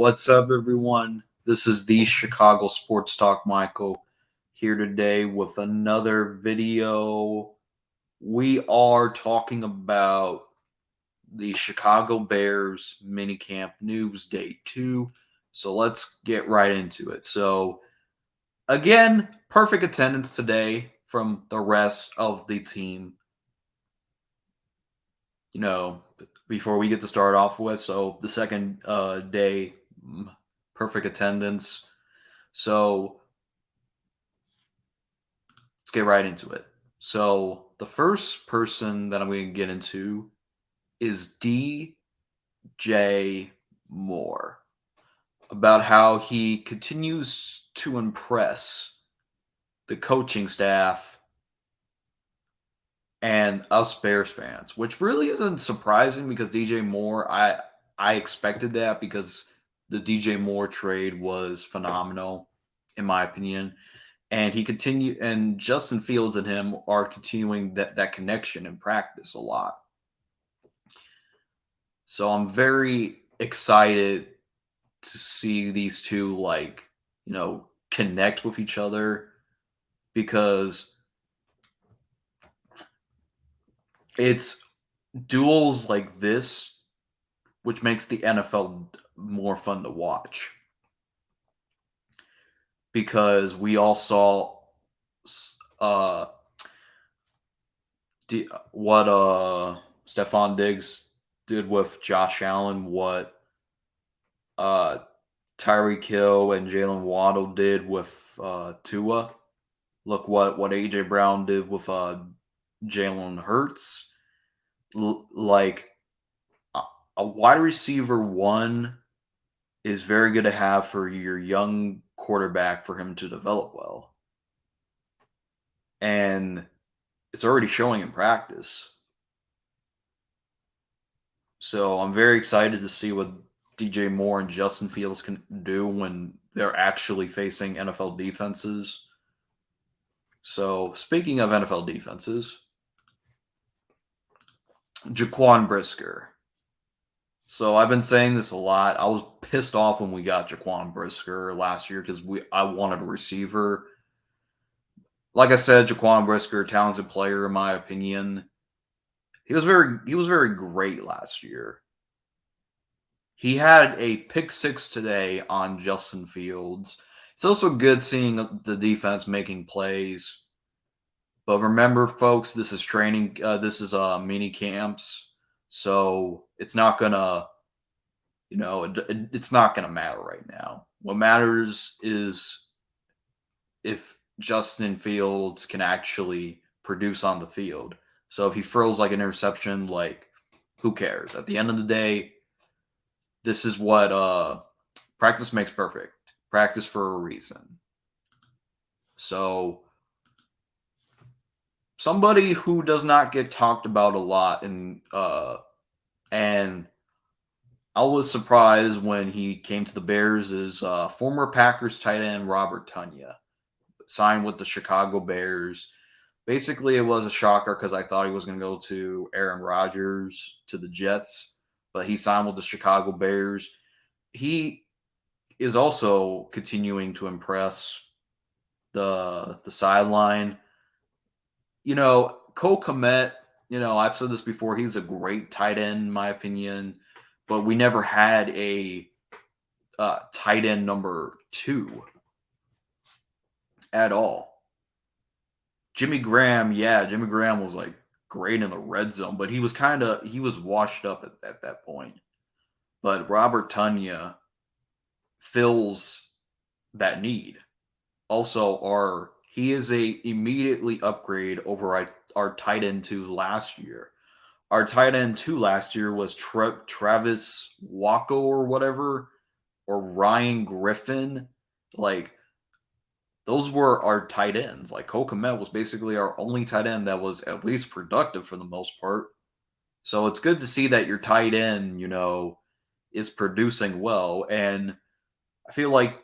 What's up, everyone? This is the Chicago Sports Talk Michael here today with another video. We are talking about the Chicago Bears minicamp news day 2. So let's get right into it. So, again, perfect attendance today from the rest of the team. Before we get to start off with, so the second day, perfect attendance. So let's get right into it. So the first person that I'm going to get into is DJ Moore, about how he continues to impress the coaching staff and us Bears fans, which really isn't surprising because DJ Moore, I expected that because the DJ Moore trade was phenomenal, in my opinion. And Justin Fields and him are continuing that connection in practice a lot. So I'm very excited to see these two connect with each other because it's duels like this which makes the NFL more fun to watch. Because we all saw uh what Stephon Diggs did with Josh Allen, what uh Tyreek Hill and Jalen Waddle did with Tua. Look what AJ Brown did with Jalen Hurts. Like a wide receiver one is very good to have for your young quarterback for him to develop well. And it's already showing in practice. So I'm very excited to see what DJ Moore and Justin Fields can do when they're actually facing NFL defenses. So speaking of NFL defenses, Jaquan Brisker. So I've been saying this a lot. I was pissed off when we got Jaquan Brisker last year because I wanted a receiver. Like I said, Jaquan Brisker, talented player in my opinion. He was very great last year. He had a pick six today on Justin Fields. It's also good seeing the defense making plays. But remember, folks, this is training. This is mini camps, so it's not gonna, it's not gonna matter right now. What matters is if Justin Fields can actually produce on the field. So if he throws like an interception, like who cares? At the end of the day, this is what practice makes perfect. Practice for a reason. So somebody who does not get talked about a lot and I was surprised when he came to the Bears is former Packers tight end Robert Tonyan signed with the Chicago Bears. Basically, it was a shocker because I thought he was going to go to Aaron Rodgers to the Jets, but he signed with the Chicago Bears. He is also continuing to impress the sideline. Cole Kmet, I've said this before, he's a great tight end in my opinion, but we never had a tight end number 2 at all. Jimmy Graham was like great in the red zone, but he was washed up at that point. But Robert Tonyan fills that need. Also, he is a immediately upgrade over our tight end 2 last year. Our tight end 2 last year was Travis Wacko or whatever, or Ryan Griffin. Like, those were our tight ends. Like, Cole Kmet was basically our only tight end that was at least productive for the most part. So it's good to see that your tight end, is producing well. And I feel like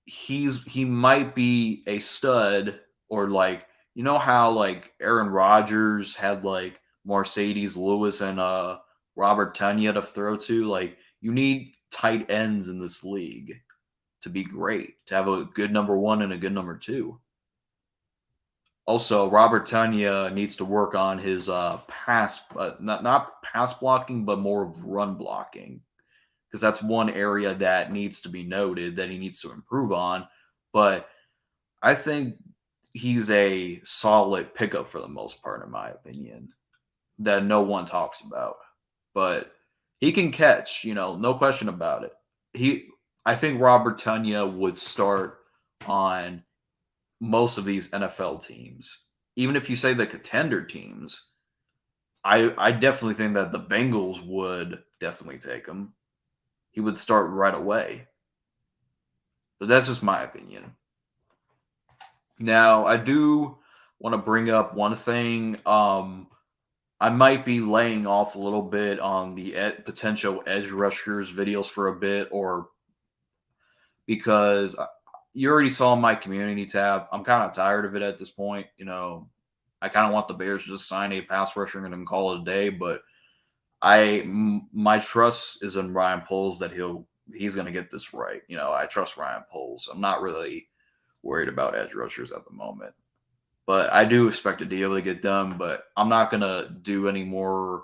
he might be a stud, or like, how like Aaron Rodgers had like Mercedes Lewis and Robert Tonyan to throw to. Like, you need tight ends in this league to be great, to have a good number one and a good number two. Also, Robert Tonyan needs to work on his pass, not pass blocking, but more of run blocking, because that's one area that needs to be noted that he needs to improve on. But I think he's a solid pickup for the most part, in my opinion, that no one talks about. But he can catch, no question about it. I think Robert Tonyan would start on most of these NFL teams. Even if you say the contender teams, I definitely think that the Bengals would definitely take him. He would start right away. But that's just my opinion. Now, I do want to bring up one thing. I might be laying off a little bit on the potential edge rushers videos for a bit, or because you already saw my community tab. I'm kind of tired of it at this point. I kind of want the Bears to just sign a pass rusher and then call it a day. But my trust is in Ryan Poles that he's going to get this right. I trust Ryan Poles. I'm not really worried about edge rushers at the moment. But I do expect a deal to get done, but I'm not going to do any more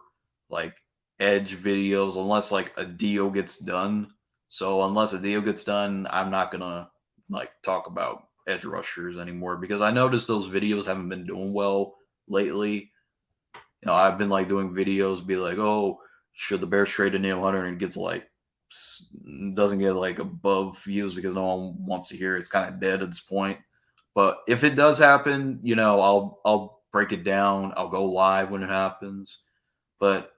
like edge videos unless like a deal gets done. So unless a deal gets done, I'm not going to like talk about edge rushers anymore, because I noticed those videos haven't been doing well lately. I've been like doing videos, be like, oh, should the Bears trade Danielle Hunter, and it gets like doesn't get like above views because no one wants to hear it. It's kind of dead at this point. But if it does happen, I'll break it down. I'll go live when it happens. But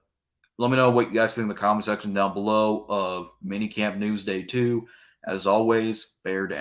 let me know what you guys think in the comment section down below of Minicamp News Day 2. As always, bear down.